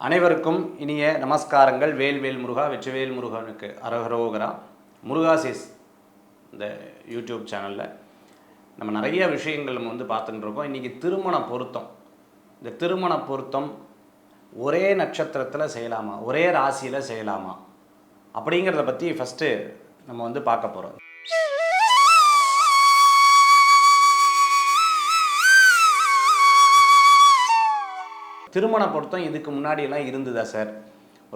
அனைவருக்கும் இனிய நமஸ்காரங்கள். வேல்வேல் முருகா, வெற்றிவேல் முருகனுக்கு அரகரோகரா. முருகாசிஸ் இந்த யூடியூப் சேனலில் நம்ம நிறைய விஷயங்கள் நம்ம பார்த்துட்டு இருக்கோம். இன்றைக்கி திருமண பொருத்தம். இந்த திருமண பொருத்தம் ஒரே நட்சத்திரத்தில் செய்யலாமா, ஒரே ராசியில் செய்யலாமா அப்படிங்கிறத பற்றி ஃபஸ்ட்டு நம்ம பார்க்க போகிறோம். திருமண பொருத்தம் இதுக்கு முன்னாடியெல்லாம் இருந்ததா சார்?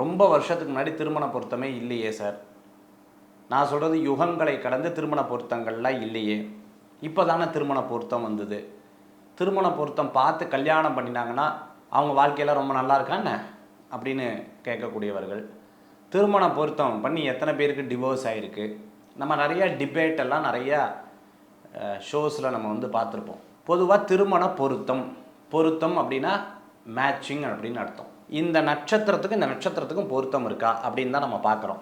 ரொம்ப வருஷத்துக்கு முன்னாடி திருமண பொருத்தமே இல்லையே சார். நான் சொல்கிறது யுகங்களை கடந்து திருமண பொருத்தங்கள்லாம் இல்லையே. இப்போ தானே திருமண பொருத்தம் வந்தது. திருமண பொருத்தம் பார்த்து கல்யாணம் பண்ணினாங்கன்னா அவங்க வாழ்க்கையில் ரொம்ப நல்லா இருக்கான்னு அப்படின்னு கேட்கக்கூடியவர்கள். திருமண பொருத்தம் பண்ணி எத்தனை பேருக்கு டிவோர்ஸ் ஆகிருக்கு. நம்ம நிறையா டிபேட்டெல்லாம் நிறையா ஷோஸில் நம்ம பார்த்துருப்போம். பொதுவாக திருமண பொருத்தம் அப்படின்னா மேட்சிங் அப்படின்னு அர்த்தம். இந்த நட்சத்திரத்துக்கும் இந்த நட்சத்திரத்துக்கும் பொருத்தம் இருக்கா அப்படின்னு தான் நம்ம பார்க்குறோம்.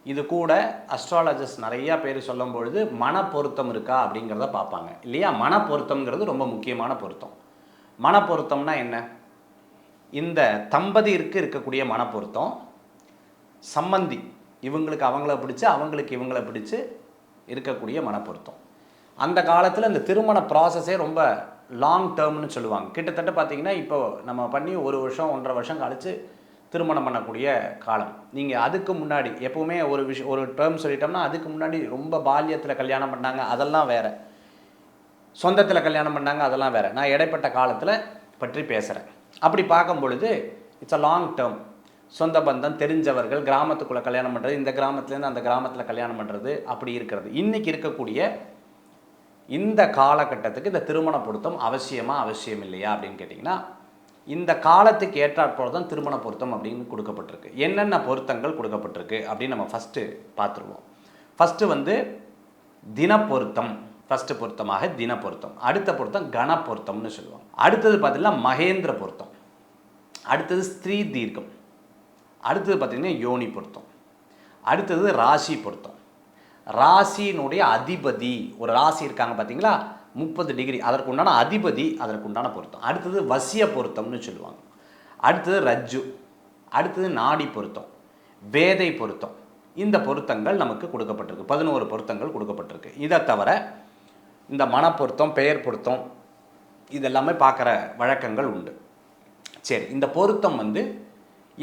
இது கூட அஸ்ட்ராலஜர்ஸ் நிறையா பேர் சொல்லும் பொழுது மன பொருத்தம் இருக்கா அப்படிங்கிறத பார்ப்பாங்க இல்லையா. மன பொருத்தம்ங்கிறது ரொம்ப முக்கியமான பொருத்தம். மன பொருத்தம்னா என்ன? இந்த தம்பதியிற்கு இருக்கக்கூடிய மன பொருத்தம், சம்பந்தி இவங்களுக்கு அவங்கள பிடிச்சி அவங்களுக்கு இவங்கள பிடிச்சி இருக்கக்கூடிய மன பொருத்தம். அந்த காலத்தில் இந்த திருமண ப்ராசஸே ரொம்ப லாங் டேர்ம்னு சொல்லுவாங்க. கிட்டத்தட்ட பார்த்திங்கன்னா இப்போ நம்ம பண்ணி 1 வருஷம் 1.5 வருஷம் கழித்து திருமணம் பண்ணக்கூடிய காலம். நீங்கள் அதுக்கு முன்னாடி எப்போவுமே ஒரு டேர்ம் சொல்லிட்டோம்னா அதுக்கு முன்னாடி ரொம்ப பால்யத்தில் கல்யாணம் பண்ணாங்க, அதெல்லாம் வேறு. சொந்தத்தில் கல்யாணம் பண்ணாங்க, அதெல்லாம் வேறு. நான் இடைப்பட்ட காலத்தில் பற்றி பேசுகிறேன். அப்படி பார்க்கும் பொழுது இட்ஸ் அ லாங் டேர்ம். சொந்த பந்தம், தெரிஞ்சவர்கள், கிராமத்துக்குள்ளே கல்யாணம் பண்ணுறது, இந்த கிராமத்துலேருந்து அந்த கிராமத்தில் கல்யாணம் பண்ணுறது, அப்படி இருக்கிறது. இன்றைக்கி இருக்கக்கூடிய இந்த காலகட்டத்துக்கு இந்த திருமண பொருத்தம் அவசியம் இல்லையா அப்படின்னு கேட்டிங்கன்னா, இந்த காலத்துக்கு ஏற்றாற்போல் தான் திருமண பொருத்தம் அப்படின்னு கொடுக்கப்பட்டிருக்கு. என்னென்ன பொருத்தங்கள் கொடுக்கப்பட்டிருக்கு அப்படின்னு நம்ம ஃபஸ்ட்டு பார்த்துருவோம். ஃபஸ்ட்டு தினப்பொருத்தம். ஃபஸ்ட்டு பொருத்தமாக தினப்பொருத்தம். அடுத்த பொருத்தம் கண பொருத்தம்னு சொல்லுவாங்க. அடுத்தது பார்த்திங்கன்னா மகேந்திர பொருத்தம். அடுத்தது ஸ்திரீ தீர்க்கம். அடுத்தது பார்த்திங்கன்னா யோனி பொருத்தம். அடுத்தது ராசி பொருத்தம். ராசியினுடைய அதிபதி, ஒரு ராசி இருக்காங்க பார்த்தீங்களா, 30 டிகிரி, அதற்கு உண்டான அதிபதி, அதற்கு உண்டான பொருத்தம். அடுத்தது வசிய பொருத்தம்னு சொல்லுவாங்க. அடுத்தது ரஜ்ஜு. அடுத்தது நாடி பொருத்தம், வேதை பொருத்தம். இந்த பொருத்தங்கள் நமக்கு கொடுக்கப்பட்டிருக்கு. 11 பொருத்தங்கள் கொடுக்கப்பட்டிருக்கு. இதை தவிர இந்த மனப்பொருத்தம், பெயர் பொருத்தம் இதெல்லாமே பார்க்குற வழக்கங்கள் உண்டு. சரி, இந்த பொருத்தம்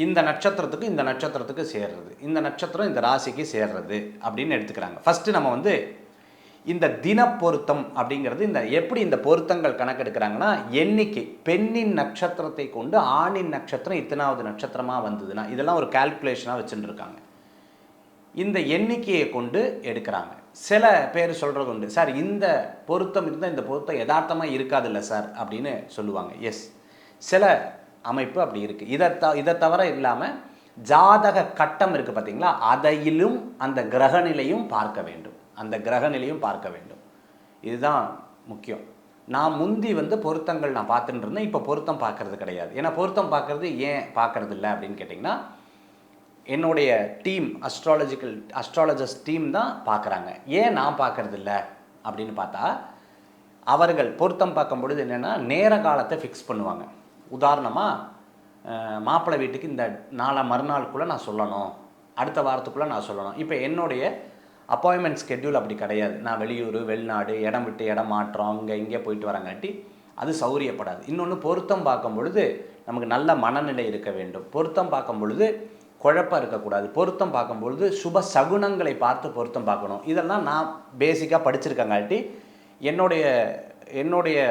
இந்த நட்சத்திரத்துக்கு இந்த நட்சத்திரத்துக்கு சேர்றது, இந்த நட்சத்திரம் இந்த ராசிக்கு சேர்றது அப்படின்னு எடுத்துக்கிறாங்க. ஃபஸ்ட்டு நம்ம இந்த தினப்பொருத்தம் அப்படிங்கிறது எப்படி இந்த பொருத்தங்கள் கணக்கெடுக்கிறாங்கன்னா, எண்ணிக்கை, பெண்ணின் நட்சத்திரத்தை கொண்டு ஆணின் நட்சத்திரம் இத்தனாவது நட்சத்திரமாக வந்ததுன்னா இதெல்லாம் ஒரு கால்குலேஷனாக வச்சுட்டுருக்காங்க. இந்த எண்ணிக்கையை கொண்டு எடுக்கிறாங்க. சில பேர் சொல்கிறது உண்டு, சார் இந்த பொருத்தம் இருந்தால் இந்த பொருத்தம் யதார்த்தமாக இருக்காதில்ல சார் அப்படின்னு சொல்லுவாங்க. எஸ், சில அமைப்பு அப்படி இருக்குது. இதை தவிர இல்லாமல் ஜாதக கட்டம் இருக்குது பார்த்தீங்களா, அதையிலும் அந்த கிரகநிலையும் பார்க்க வேண்டும். இதுதான் முக்கியம். நான் முந்தி பொருத்தங்கள் நான் பார்த்துட்டு இருந்தேன். இப்போ பொருத்தம் பார்க்கறது கிடையாது. ஏன்னா பொருத்தம் பார்க்கறது ஏன் பார்க்கறது இல்லை அப்படின்னு கேட்டிங்கன்னா, என்னுடைய டீம் அஸ்ட்ராலஜர்ஸ் டீம் தான் பார்க்குறாங்க. ஏன் நான் பார்க்கறது இல்லை அப்படின்னு பார்த்தா, அவர்கள் பொருத்தம் பார்க்கும் பொழுது என்னென்னா நேர காலத்தை ஃபிக்ஸ் பண்ணுவாங்க. உதாரணமாக மாப்பிள்ளை வீட்டுக்கு இந்த மறுநாளுக்குள்ளே நான் சொல்லணும், அடுத்த வாரத்துக்குள்ளே நான் சொல்லணும். இப்போ என்னுடைய அப்பாயின்மெண்ட் ஸ்கெட்யூல் அப்படி கிடையாது. நான் வெளியூர், வெளிநாடு, இடம் விட்டு இடம் மாற்றம், இங்கே போயிட்டு வரங்காட்டி அது சௌரியப்படாது. இன்னொன்று, பொருத்தம் பார்க்கும் பொழுது நமக்கு நல்ல மனநிலை இருக்க வேண்டும். பொருத்தம் பார்க்கும் பொழுது குழப்பம் இருக்கக்கூடாது. பொருத்தம் பார்க்கும் பொழுது சுப சகுனங்களை பார்த்து பொருத்தம் பார்க்கணும். இதெல்லாம் நான் பேசிக்காக படிச்சிருக்கங்காட்டி என்னுடைய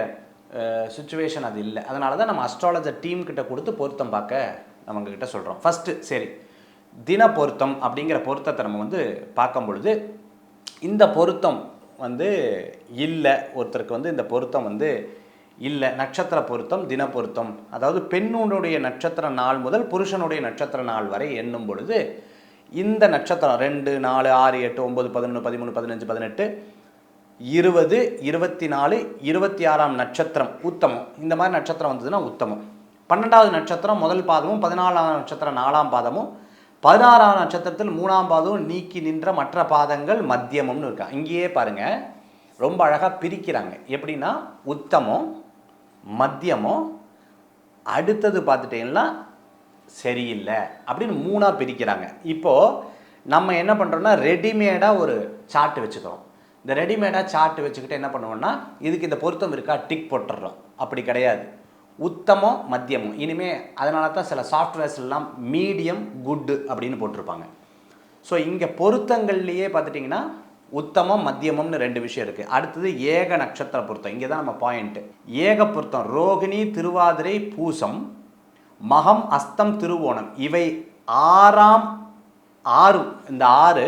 சுச்சுவேஷன் அது இல்லை. அதனால தான் நம்ம அஸ்ட்ராலஜர் டீம் கிட்ட கொடுத்து பொருத்தம் பார்க்க நம்மக்கிட்ட சொல்கிறோம். ஃபஸ்ட்டு சரி, தின பொருத்தம் அப்படிங்கிற பொருத்தத்தை நம்ம பார்க்கும் பொழுது இந்த பொருத்தம் இல்லை, ஒருத்தருக்கு இந்த பொருத்தம் இல்லை. நட்சத்திர பொருத்தம், தின பொருத்தம், அதாவது பெண்ணுடைய நட்சத்திர நாள் முதல் புருஷனுடைய நட்சத்திர நாள் வரை எண்ணும் பொழுது இந்த நட்சத்திரம் 2, 4, 6, 8, 9, 11, 13, 15, 18, 20, 24, 26ஆம் நட்சத்திரம் உத்தமம். இந்த மாதிரி நட்சத்திரம் வந்ததுன்னா உத்தமம். 12வது நட்சத்திரம் முதல் பாதமும், 14ஆம் நட்சத்திரம் 4ஆம் பாதமும், 16ஆம் நட்சத்திரத்தில் 3ஆம் பாதமும் நீக்கி நின்ற மற்ற பாதங்கள் மத்தியமம்னு இருக்காங்க. இங்கேயே பாருங்கள், ரொம்ப அழகாக பிரிக்கிறாங்க. எப்படின்னா உத்தமம், மத்தியமம், அடுத்தது பார்த்துட்டீங்கன்னா சரியில்லை அப்படின்னு 3ஆக பிரிக்கிறாங்க. இப்போது நம்ம என்ன பண்ணுறோம்னா ரெடிமேடாக ஒரு சார்ட் வச்சுக்கிறோம். இந்த ரெடிமேடாக சார்ட் வச்சுக்கிட்டு என்ன பண்ணுவோம்னா இதுக்கு இந்த பொருத்தம் இருக்கா டிக் போட்டுடுறோம். அப்படி கிடையாது. உத்தமம் மத்தியமும். இனிமேல் அதனால தான் சில சாஃப்ட்வேர்ஸ்லாம் மீடியம் குட்டு அப்படின்னு போட்டிருப்பாங்க. ஸோ இங்கே பொருத்தங்கள்லேயே பார்த்துட்டிங்கன்னா உத்தமம் மத்தியமம்னு 2 விஷயம் இருக்குது. அடுத்தது ஏக நட்சத்திர பொருத்தம். இங்கே தான் நம்ம பாயிண்ட்டு. ஏக பொருத்தம் ரோகிணி திருவாதிரை பூசம் மகம் அஸ்தம் திருவோணம் இவை 6 இந்த 6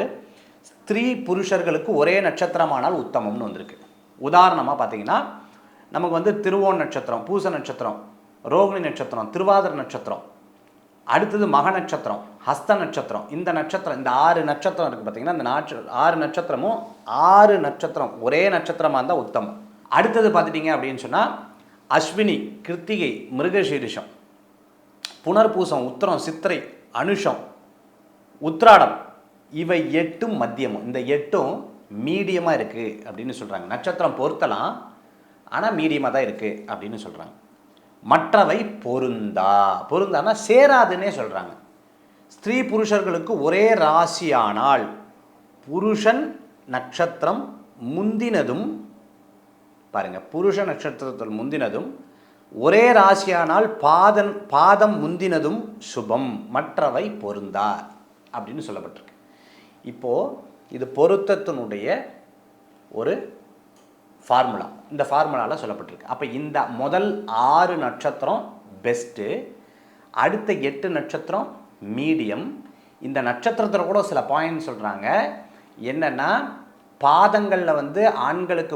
ஸ்திரீ புருஷர்களுக்கு ஒரே நட்சத்திரமானால் உத்தமம்னு வந்திருக்கு. உதாரணமாக பார்த்தீங்கன்னா நமக்கு வந்து திருவோண நட்சத்திரம், பூச நட்சத்திரம், ரோகிணி நட்சத்திரம், திருவாதிரை நட்சத்திரம், அடுத்தது மக நட்சத்திரம், ஹஸ்த நட்சத்திரம், இந்த நட்சத்திரம், இந்த 6 நட்சத்திரம் இருக்குது பார்த்தீங்கன்னா, இந்த 6 நட்சத்திரமும் 6 நட்சத்திரம் ஒரே நட்சத்திரமாக இருந்தால் உத்தமம். அடுத்தது பார்த்துட்டிங்க அப்படின்னு சொன்னால் அஸ்வினி, கிருத்திகை, மிருகசீரிஷம், புனர்பூசம், உத்திரம், சித்திரை, அனுஷம், உத்திராடம் இவை 8 மத்தியமும். இந்த 8 மீடியமாக இருக்குது அப்படின்னு சொல்கிறாங்க. நட்சத்திரம் பொருத்தலாம், ஆனால் மீடியமாக தான் இருக்குது அப்படின்னு சொல்கிறாங்க. மற்றவை பொருந்தானா சேராதுன்னே சொல்கிறாங்க. ஸ்திரீ புருஷர்களுக்கு ஒரே ராசியானால் புருஷன் நட்சத்திரம் முந்தினதும் பாருங்கள், புருஷ நட்சத்திரத்தில் முந்தினதும் ஒரே ராசியானால் பாதம் முந்தினதும் சுபம், மற்றவை பொருந்தா அப்படின்னு சொல்லப்பட்டிருக்கு. இப்போது இது பொருத்தத்தினுடைய ஒரு ஃபார்முலா, இந்த ஃபார்முலாவில் சொல்லப்பட்டிருக்கு. அப்போ இந்த முதல் 6 நட்சத்திரம் பெஸ்ட்டு, அடுத்த 8 நட்சத்திரம் மீடியம். இந்த நட்சத்திரத்தில் கூட சில பாயிண்ட் சொல்கிறாங்க. என்னென்னா பாதங்களில் வந்து ஆண்களுக்கு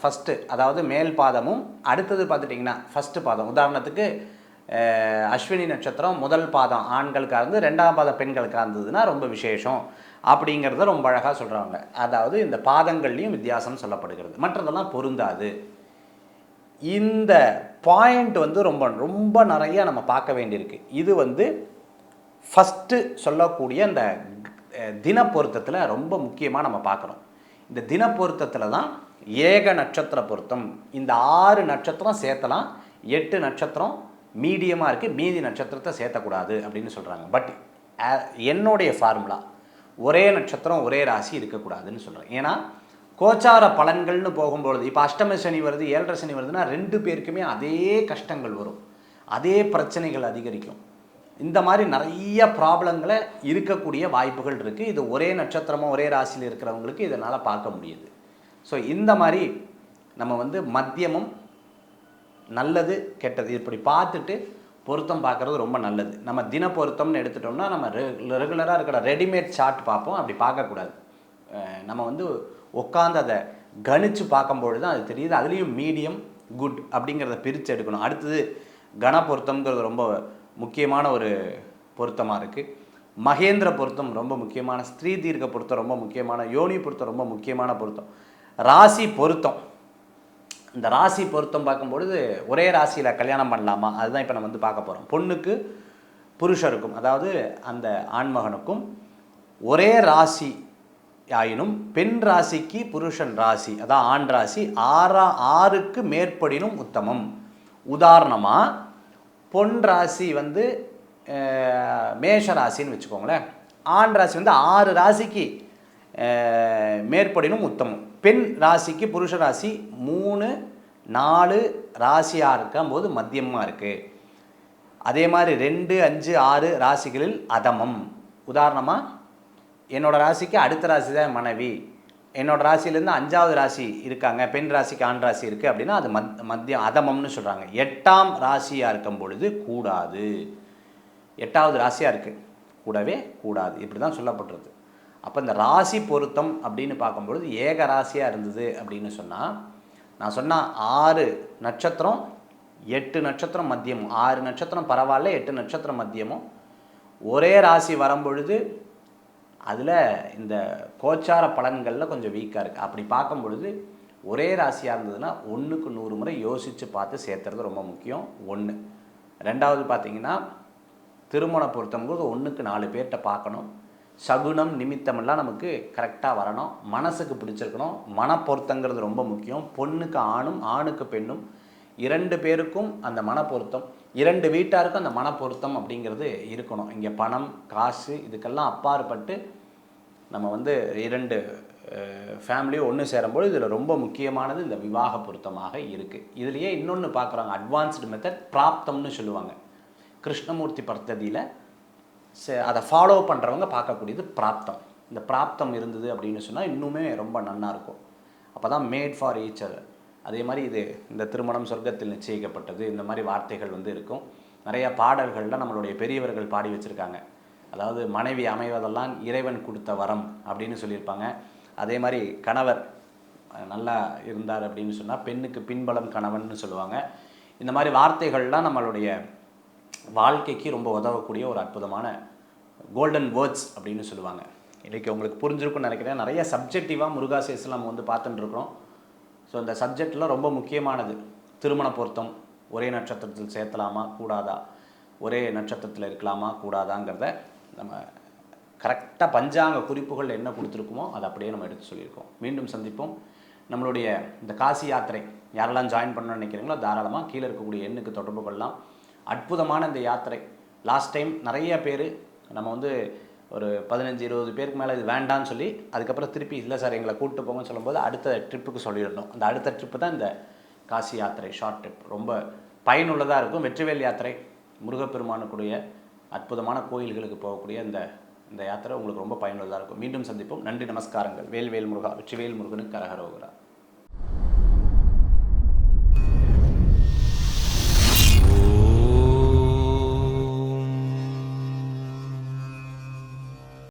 ஃபஸ்ட்டு அதாவது மேல் பாதமும், அடுத்தது பார்த்துட்டிங்கன்னா ஃபஸ்ட்டு பாதம். உதாரணத்துக்கு அஸ்வினி நட்சத்திரம் முதல் பாதம் ஆண்களுக்காக இருந்து 2ஆம் பாதம் பெண்களுக்காக இருந்ததுன்னா ரொம்ப விசேஷம் அப்படிங்கிறத ரொம்ப அழகாக சொல்கிறாங்க. அதாவது இந்த பாதங்கள்லேயும் வித்தியாசம் சொல்லப்படுகிறது, மற்றதெல்லாம் பொருந்தாது. இந்த பாயிண்ட் வந்து ரொம்ப ரொம்ப நிறையா நம்ம பார்க்க வேண்டியிருக்கு. இது வந்து ஃபஸ்ட்டு சொல்லக்கூடிய இந்த தின பொருத்தத்தில் ரொம்ப முக்கியமாக நம்ம பார்க்குறோம். இந்த தின பொருத்தத்தில் தான் ஏக நட்சத்திர பொருத்தம். இந்த 6 நட்சத்திரம் சேர்த்தலாம், 8 நட்சத்திரம் மீடியமாக இருக்குது, மீதி நட்சத்திரத்தை சேர்த்தக்கூடாது அப்படின்னு சொல்கிறாங்க. பட் என்னுடைய ஃபார்முலா ஒரே நட்சத்திரம் ஒரே ராசி இருக்கக்கூடாதுன்னு சொல்கிறேன். ஏன்னா கோச்சார பலன்கள்னு போகும்பொழுது இப்போ அஷ்டம சனி வருது, 7.5 சனி வருதுன்னா 2 பேருக்குமே அதே கஷ்டங்கள் வரும், அதே பிரச்சனைகள் அதிகரிக்கும். இந்த மாதிரி நிறைய ப்ராப்ளங்களை இருக்கக்கூடிய வாய்ப்புகள் இருக்குது. இது ஒரே நட்சத்திரமாக ஒரே ராசியில் இருக்கிறவங்களுக்கு இதனால் பார்க்க முடியுது. ஸோ இந்த மாதிரி நம்ம வந்து மத்தியமும் நல்லது கெட்டது இப்படி பார்த்துட்டு பொருத்தம் பார்க்குறது ரொம்ப நல்லது. நம்ம தின பொருத்தம்னு எடுத்துட்டோம்னா நம்ம ரெகுலராக இருக்கிற ரெடிமேட் சார்ட் பார்ப்போம், அப்படி பார்க்கக்கூடாது. நம்ம வந்து உட்காந்து அதை கணித்து பார்க்கும்பொழுது தான் அது தெரியுது. அதுலேயும் மீடியம் குட் அப்படிங்கிறத பிரித்து எடுக்கணும். அடுத்தது கன பொருத்தம்ங்கிறது ரொம்ப முக்கியமான ஒரு பொருத்தமாக இருக்குது. மகேந்திர பொருத்தம் ரொம்ப முக்கியமான, ஸ்திரீ தீர்க்க பொருத்தம் ரொம்ப முக்கியமான, யோனி பொருத்தம் ரொம்ப முக்கியமான பொருத்தம், ராசி பொருத்தம். இந்த ராசி பொருத்தம் பார்க்கும்பொழுது ஒரே ராசியில் கல்யாணம் பண்ணலாமா, அதுதான் இப்போ நம்ம வந்து பார்க்க போகிறோம். பொண்ணுக்கு புருஷருக்கும் அதாவது அந்த ஆண்மகனுக்கும் ஒரே ராசி ஆயினும் பெண் ராசிக்கு புருஷன் ராசி அதான் ஆண் ராசி 6க்கு மேற்படினும் உத்தமம். உதாரணமாக பொன் ராசி வந்து மேஷ ராசின்னு வச்சுக்கோங்களேன், ஆண் ராசி வந்து 6 ராசிக்கு மேற்படினும் உத்தமம். பெண் ராசிக்கு புருஷ ராசி 3, 4 ராசியாக இருக்கும்போது மத்தியமாக இருக்குது. அதே மாதிரி 2, 5, 6 ராசிகளில் அதமம். உதாரணமாக என்னோடய ராசிக்கு அடுத்த ராசி தான் மனைவி, என்னோடய ராசியிலேருந்து 5வது ராசி இருக்காங்க, பெண் ராசிக்கு ஆண் ராசி இருக்குது அப்படின்னா அது மத்தியம் அதமம்னு சொல்கிறாங்க. 8ஆம் ராசியாக இருக்கும் பொழுது கூடாது, 8வது ராசியாக இருக்குது கூடவே கூடாது, இப்படி தான் சொல்லப்படுறது. அப்போ இந்த ராசி பொருத்தம் அப்படின்னு பார்க்கும்பொழுது ஏக ராசியாக இருந்தது அப்படின்னு சொன்னால், நான் சொன்னால் 6 நட்சத்திரம் 8 நட்சத்திரம் மத்தியமும், 6 நட்சத்திரம் பரவாயில்ல 8 நட்சத்திரம் மத்தியமும் ஒரே ராசி வரும்பொழுது அதில் இந்த கோச்சார பலன்களில் கொஞ்சம் வீக்காக இருக்குது. அப்படி பார்க்கும் பொழுது ஒரே ராசியாக இருந்ததுன்னா 1க்கு 100 முறை யோசித்து பார்த்து சேர்த்துறது ரொம்ப முக்கியம். 1. 2வது பார்த்திங்கன்னா திருமண பொருத்தம்போது 1க்கு 4 பேர்கிட்ட பார்க்கணும். சகுனம் நிமித்தமெல்லாம் நமக்கு கரெக்டாக வரணும், மனசுக்கு பிடிச்சிருக்கணும். மன பொருத்தங்கிறது ரொம்ப முக்கியம். பொண்ணுக்கு ஆணும் ஆணுக்கு பெண்ணும் 2 பேருக்கும் அந்த மனப்பொருத்தம், 2 வீட்டாருக்கும் அந்த மனப்பொருத்தம் அப்படிங்கிறது இருக்கணும். இங்கே பணம், காசு இதுக்கெல்லாம் அப்பாற்பட்டு நம்ம வந்து 2 ஃபேமிலியும் ஒன்று சேரும்போது இதில் ரொம்ப முக்கியமானது இந்த விவாக பொருத்தமாக இருக்குது. இதுலேயே இன்னொன்று பார்க்குறாங்க, அட்வான்ஸ்டு மெத்தட் பிராப்தம்னு சொல்லுவாங்க. கிருஷ்ணமூர்த்தி பദ്ധதியில் அதை ஃபாலோ பண்ணுறவங்க பார்க்கக்கூடியது பிராப்தம். இந்த பிராப்தம் இருந்தது அப்படின்னு சொன்னால் இன்னுமே ரொம்ப நல்லாயிருக்கும். அப்போ தான் மேட் ஃபார் ஈச் அதர். அதே மாதிரி இந்த திருமணம் சொர்க்கத்தில் நிச்சயிக்கப்பட்டது, இந்த மாதிரி வார்த்தைகள் வந்து இருக்கும். நிறைய பாடல்களில் நம்மளுடைய பெரியவர்கள் பாடி வச்சுருக்காங்க. அதாவது மனைவி அமைவதெல்லாம் இறைவன் கொடுத்த வரம் அப்படின்னு சொல்லியிருப்பாங்க. அதே மாதிரி கணவர் நல்லா இருந்தார் அப்படின்னு சொன்னால் பெண்ணுக்கு பின்பலம் கணவன் சொல்லுவாங்க. இந்த மாதிரி வார்த்தைகள்லாம் நம்மளுடைய வாழ்க்கைக்கு ரொம்ப உதவக்கூடிய ஒரு அற்புதமான கோல்டன் வேர்ட்ஸ் அப்படின்னு சொல்லுவாங்க. இன்றைக்கி உங்களுக்கு புரிஞ்சிருக்குன்னு நினைக்கிறேன். நிறைய சப்ஜெக்டிவாக முருகாசேஸில் நம்ம வந்து பார்த்துட்டுருக்குறோம். ஸோ இந்த சப்ஜெக்டில் ரொம்ப முக்கியமானது திருமண பொருத்தம். ஒரே நட்சத்திரத்தில் சேர்த்தலாமா கூடாதா, ஒரே நட்சத்திரத்தில் இருக்கலாமா கூடாதாங்கிறத நம்ம கரெக்டாக பஞ்சாங்க குறிப்புகள் என்ன கொடுத்துருக்குமோ அதை அப்படியே நம்ம எடுத்து சொல்லியிருக்கோம். மீண்டும் சந்திப்போம். நம்மளுடைய இந்த காசி யாத்திரை யாரெல்லாம் ஜாயின் பண்ணணும்னு நினைக்கிறீங்களோ தாராளமாக கீழே இருக்கக்கூடிய எண்ணுக்கு தொடர்பு கொள்ளலாம். அற்புதமான இந்த யாத்திரை. லாஸ்ட் டைம் நிறைய பேர் நம்ம வந்து ஒரு 15-20 பேருக்கு மேலே இது வேண்டான்னு சொல்லி அதுக்கப்புறம் திருப்பி இல்லை சார் எங்களை கூப்பிட்டு போங்கன்னு சொல்லும்போது அடுத்த ட்ரிப்புக்கு சொல்லிடணும். அந்த அடுத்த ட்ரிப்பு தான் இந்த காசி யாத்திரை. ஷார்ட் ட்ரிப் ரொம்ப பயனுள்ளதாக இருக்கும். வெற்றிவேல் யாத்திரை, முருகப்பெருமானுக்குரிய அற்புதமான கோயில்களுக்கு போகக்கூடிய இந்த யாத்திரை உங்களுக்கு ரொம்ப பயனுள்ளதாக இருக்கும். மீண்டும் சந்திப்போம். நன்றி, நமஸ்காரங்கள். வேல் வேல் முருகா. வெற்றிவேல் முருகனுக்கு கரகரோகரா.